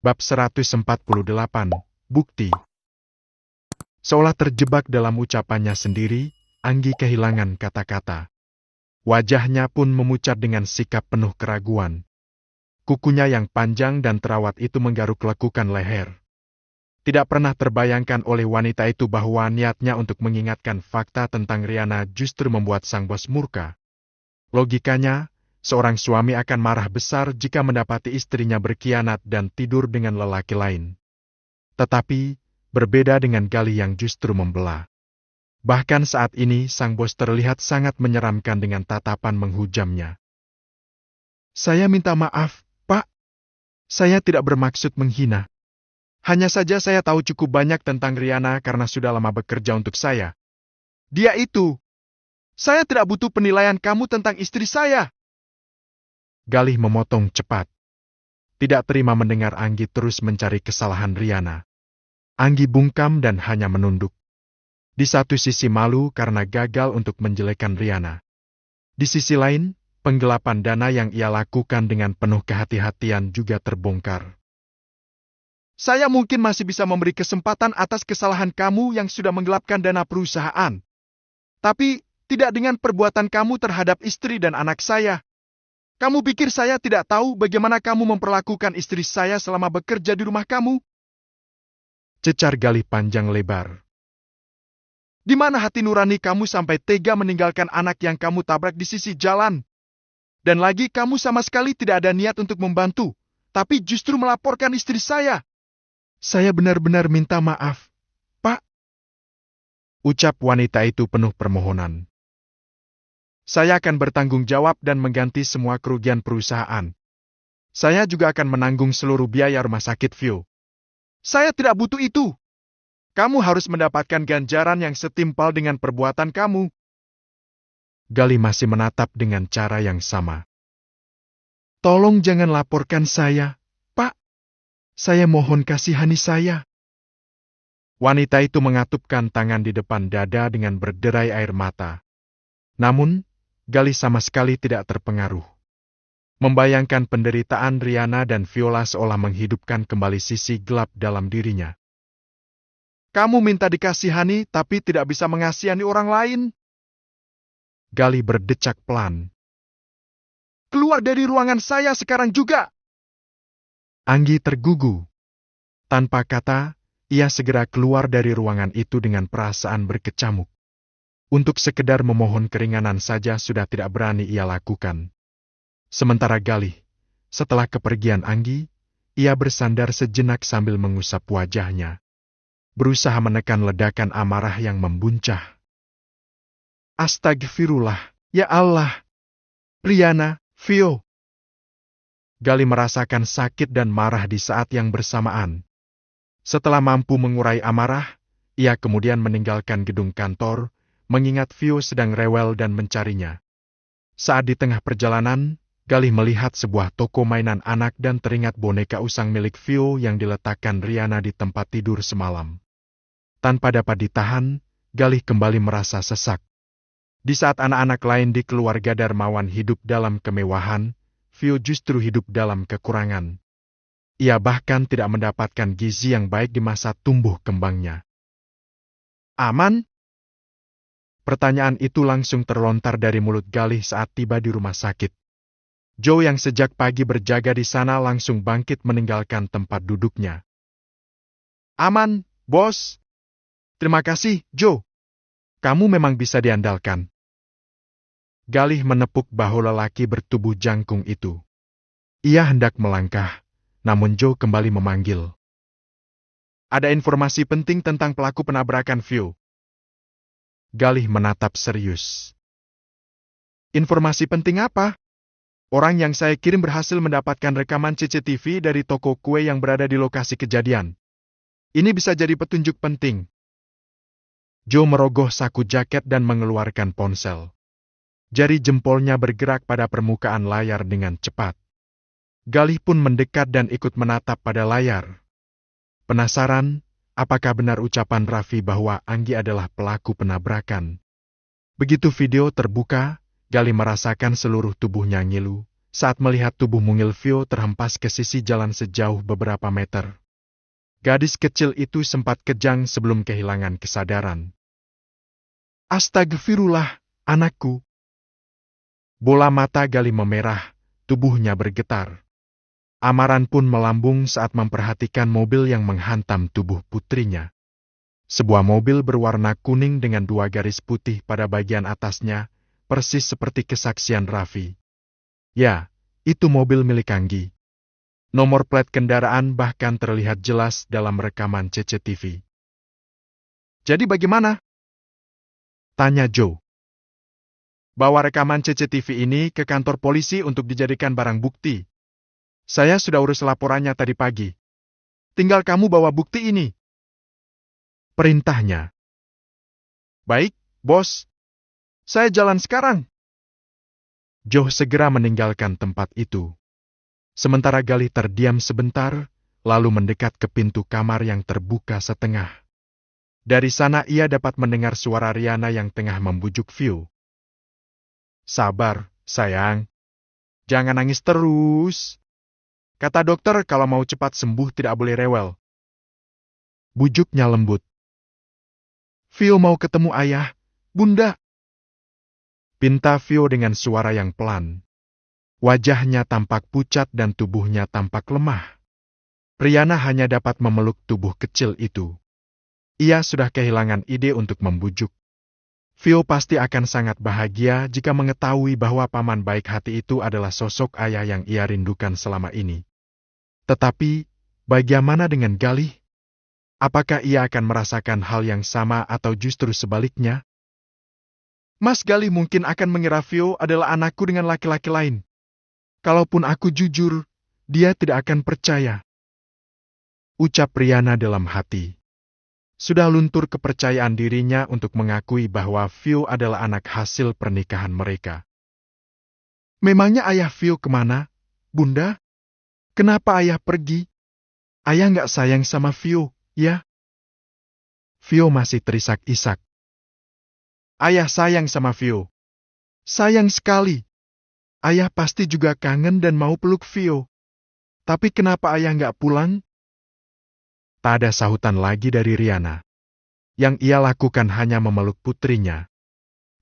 Bab 148, Bukti. Seolah terjebak dalam ucapannya sendiri, Anggi kehilangan kata-kata. Wajahnya pun memucat dengan sikap penuh keraguan. Kukunya yang panjang dan terawat itu menggaruk lekukan leher. Tidak pernah terbayangkan oleh wanita itu bahwa niatnya untuk mengingatkan fakta tentang Riana justru membuat sang bos murka. Logikanya, seorang suami akan marah besar jika mendapati istrinya berkhianat dan tidur dengan lelaki lain. Tetapi, berbeda dengan Galih yang justru membela. Bahkan saat ini sang bos terlihat sangat menyeramkan dengan tatapan menghujamnya. "Saya minta maaf, Pak. Saya tidak bermaksud menghina. Hanya saja saya tahu cukup banyak tentang Riana karena sudah lama bekerja untuk saya. Dia itu. Saya tidak butuh penilaian kamu tentang istri saya." Galih memotong cepat. Tidak terima mendengar Anggi terus mencari kesalahan Riana. Anggi bungkam dan hanya menunduk. Di satu sisi malu karena gagal untuk menjelekkan Riana. Di sisi lain, penggelapan dana yang ia lakukan dengan penuh kehati-hatian juga terbongkar. "Saya mungkin masih bisa memberi kesempatan atas kesalahan kamu yang sudah menggelapkan dana perusahaan. Tapi, tidak dengan perbuatan kamu terhadap istri dan anak saya. Kamu pikir saya tidak tahu bagaimana kamu memperlakukan istri saya selama bekerja di rumah kamu?" Cecar Galih panjang lebar. "Di mana hati nurani kamu sampai tega meninggalkan anak yang kamu tabrak di sisi jalan? Dan lagi kamu sama sekali tidak ada niat untuk membantu, tapi justru melaporkan istri saya." "Saya benar-benar minta maaf, Pak," ucap wanita itu penuh permohonan. "Saya akan bertanggung jawab dan mengganti semua kerugian perusahaan. Saya juga akan menanggung seluruh biaya rumah sakit Vio. Saya tidak butuh itu. Kamu harus mendapatkan ganjaran yang setimpal dengan perbuatan kamu." Galih masih menatap dengan cara yang sama. "Tolong jangan laporkan saya, Pak. Saya mohon kasihani saya." Wanita itu mengatupkan tangan di depan dada dengan berderai air mata. Namun, Galih sama sekali tidak terpengaruh. Membayangkan penderitaan Riana dan Viola seolah menghidupkan kembali sisi gelap dalam dirinya. "Kamu minta dikasihani tapi tidak bisa mengasihani orang lain?" Galih berdecak pelan. "Keluar dari ruangan saya sekarang juga!" Anggi tergugu. Tanpa kata, ia segera keluar dari ruangan itu dengan perasaan berkecamuk. Untuk sekedar memohon keringanan saja sudah tidak berani ia lakukan. Sementara Galih, setelah kepergian Anggi, ia bersandar sejenak sambil mengusap wajahnya. Berusaha menekan ledakan amarah yang membuncah. "Astagfirullah, ya Allah! Riana, Vio!" Galih merasakan sakit dan marah di saat yang bersamaan. Setelah mampu mengurai amarah, ia kemudian meninggalkan gedung kantor, mengingat Vio sedang rewel dan mencarinya. Saat di tengah perjalanan, Galih melihat sebuah toko mainan anak dan teringat boneka usang milik Vio yang diletakkan Riana di tempat tidur semalam. Tanpa dapat ditahan, Galih kembali merasa sesak. Di saat anak-anak lain di keluarga Darmawan hidup dalam kemewahan, Vio justru hidup dalam kekurangan. Ia bahkan tidak mendapatkan gizi yang baik di masa tumbuh kembangnya. "Aman?" Pertanyaan itu langsung terlontar dari mulut Galih saat tiba di rumah sakit. Joe yang sejak pagi berjaga di sana langsung bangkit meninggalkan tempat duduknya. "Aman, Bos. Terima kasih, Joe. Kamu memang bisa diandalkan." Galih menepuk bahu lelaki bertubuh jangkung itu. Ia hendak melangkah, namun Joe kembali memanggil. "Ada informasi penting tentang pelaku penabrakan Vio." Galih menatap serius. "Informasi penting apa? Orang yang saya kirim berhasil mendapatkan rekaman CCTV dari toko kue yang berada di lokasi kejadian. Ini bisa jadi petunjuk penting." Joe merogoh saku jaket dan mengeluarkan ponsel. Jari jempolnya bergerak pada permukaan layar dengan cepat. Galih pun mendekat dan ikut menatap pada layar. Penasaran, apakah benar ucapan Raffi bahwa Anggi adalah pelaku penabrakan. Begitu video terbuka, Galih merasakan seluruh tubuhnya ngilu, saat melihat tubuh mungil Vio terhempas ke sisi jalan sejauh beberapa meter. Gadis kecil itu sempat kejang sebelum kehilangan kesadaran. Astagfirullah, anakku. Bola mata Gali memerah, tubuhnya bergetar. Amaran pun melambung saat memperhatikan mobil yang menghantam tubuh putrinya. Sebuah mobil berwarna kuning dengan 2 garis putih pada bagian atasnya, persis seperti kesaksian Raffi. Ya, itu mobil milik Anggi. Nomor plat kendaraan bahkan terlihat jelas dalam rekaman CCTV. Jadi bagaimana? Tanya Joe. Bawa rekaman CCTV ini ke kantor polisi untuk dijadikan barang bukti. Saya sudah urus laporannya tadi pagi. Tinggal kamu bawa bukti ini. Perintahnya. Baik, bos. Saya jalan sekarang. Joe segera meninggalkan tempat itu. Sementara Gali terdiam sebentar, lalu mendekat ke pintu kamar yang terbuka setengah. Dari sana ia dapat mendengar suara Riana yang tengah membujuk Vio. Sabar, sayang. Jangan nangis terus. Kata dokter kalau mau cepat sembuh tidak boleh rewel. Bujuknya lembut. Vio mau ketemu ayah, bunda. Pinta Vio dengan suara yang pelan. Wajahnya tampak pucat dan tubuhnya tampak lemah. Riana hanya dapat memeluk tubuh kecil itu. Ia sudah kehilangan ide untuk membujuk. Vio pasti akan sangat bahagia jika mengetahui bahwa paman baik hati itu adalah sosok ayah yang ia rindukan selama ini. Tetapi, bagaimana dengan Gali? Apakah ia akan merasakan hal yang sama atau justru sebaliknya? Mas Gali mungkin akan mengira Vio adalah anakku dengan laki-laki lain. Kalaupun aku jujur, dia tidak akan percaya. Ucap Riana dalam hati. Sudah luntur kepercayaan dirinya untuk mengakui bahwa Vio adalah anak hasil pernikahan mereka. Memangnya ayah Vio kemana, bunda? Kenapa ayah pergi? Ayah nggak sayang sama Vio, ya? Vio masih terisak-isak. Ayah sayang sama Vio. Sayang sekali. Ayah pasti juga kangen dan mau peluk Vio. Tapi kenapa ayah nggak pulang? Tak ada sahutan lagi dari Riana. Yang ia lakukan hanya memeluk putrinya.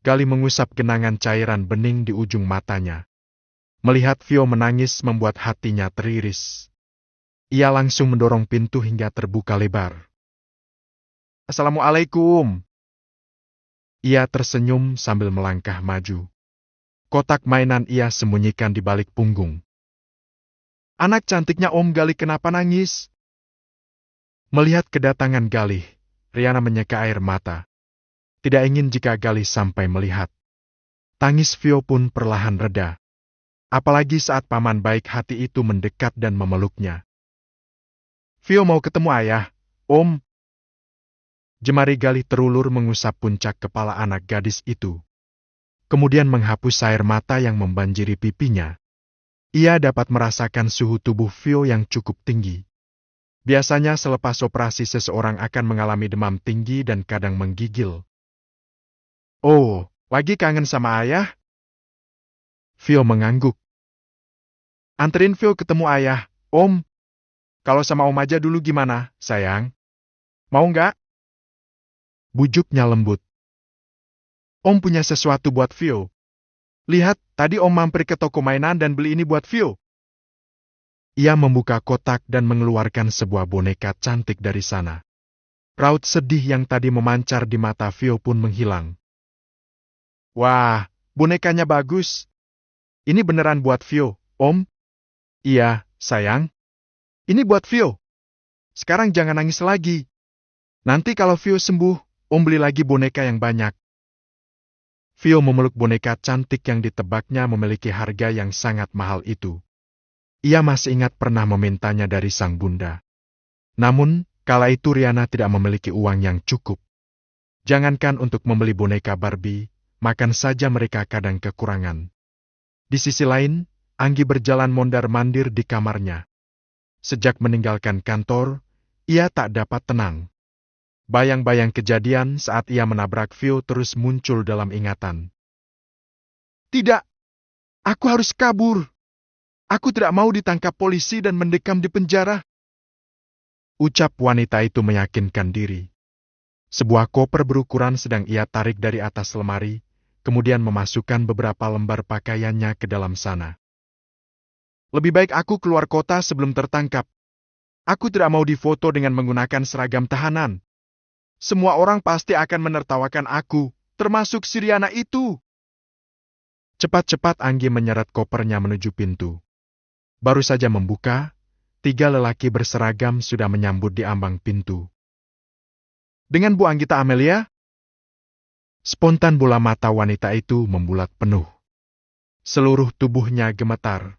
Gali mengusap genangan cairan bening di ujung matanya. Melihat Vio menangis membuat hatinya teriris. Ia langsung mendorong pintu hingga terbuka lebar. Assalamualaikum. Ia tersenyum sambil melangkah maju. Kotak mainan ia sembunyikan di balik punggung. Anak cantiknya Om Gali kenapa nangis? Melihat kedatangan Gali, Riana menyeka air mata. Tidak ingin jika Gali sampai melihat. Tangis Vio pun perlahan reda. Apalagi saat paman baik hati itu mendekat dan memeluknya. Vio mau ketemu ayah, Om. Jemari Gali terulur mengusap puncak kepala anak gadis itu. Kemudian menghapus air mata yang membanjiri pipinya. Ia dapat merasakan suhu tubuh Vio yang cukup tinggi. Biasanya selepas operasi seseorang akan mengalami demam tinggi dan kadang menggigil. Oh, lagi kangen sama ayah? Vio mengangguk. Anterin Vio ketemu ayah, Om. Kalau sama Om aja dulu gimana, sayang? Mau nggak? Bujuknya lembut. Om punya sesuatu buat Vio. Lihat, tadi Om mampir ke toko mainan dan beli ini buat Vio. Ia membuka kotak dan mengeluarkan sebuah boneka cantik dari sana. Raut sedih yang tadi memancar di mata Vio pun menghilang. Wah, bonekanya bagus. Ini beneran buat Vio, Om? Iya, sayang. Ini buat Vio. Sekarang jangan nangis lagi. Nanti kalau Vio sembuh, Om beli lagi boneka yang banyak. Vio memeluk boneka cantik yang ditebaknya memiliki harga yang sangat mahal itu. Ia masih ingat pernah memintanya dari sang bunda. Namun, kala itu Riana tidak memiliki uang yang cukup. Jangankan untuk membeli boneka Barbie, makan saja mereka kadang kekurangan. Di sisi lain, Anggi berjalan mondar-mandir di kamarnya. Sejak meninggalkan kantor, ia tak dapat tenang. Bayang-bayang kejadian saat ia menabrak Vio terus muncul dalam ingatan. Tidak! Aku harus kabur! Aku tidak mau ditangkap polisi dan mendekam di penjara. Ucap wanita itu meyakinkan diri. Sebuah koper berukuran sedang ia tarik dari atas lemari, kemudian memasukkan beberapa lembar pakaiannya ke dalam sana. Lebih baik aku keluar kota sebelum tertangkap. Aku tidak mau difoto dengan menggunakan seragam tahanan. Semua orang pasti akan menertawakan aku, termasuk si Riana itu. Cepat-cepat Anggi menyeret kopernya menuju pintu. Baru saja membuka, 3 lelaki berseragam sudah menyambut di ambang pintu. Dengan Bu Anggita Amelia? Spontan bola mata wanita itu membulat penuh. Seluruh tubuhnya gemetar.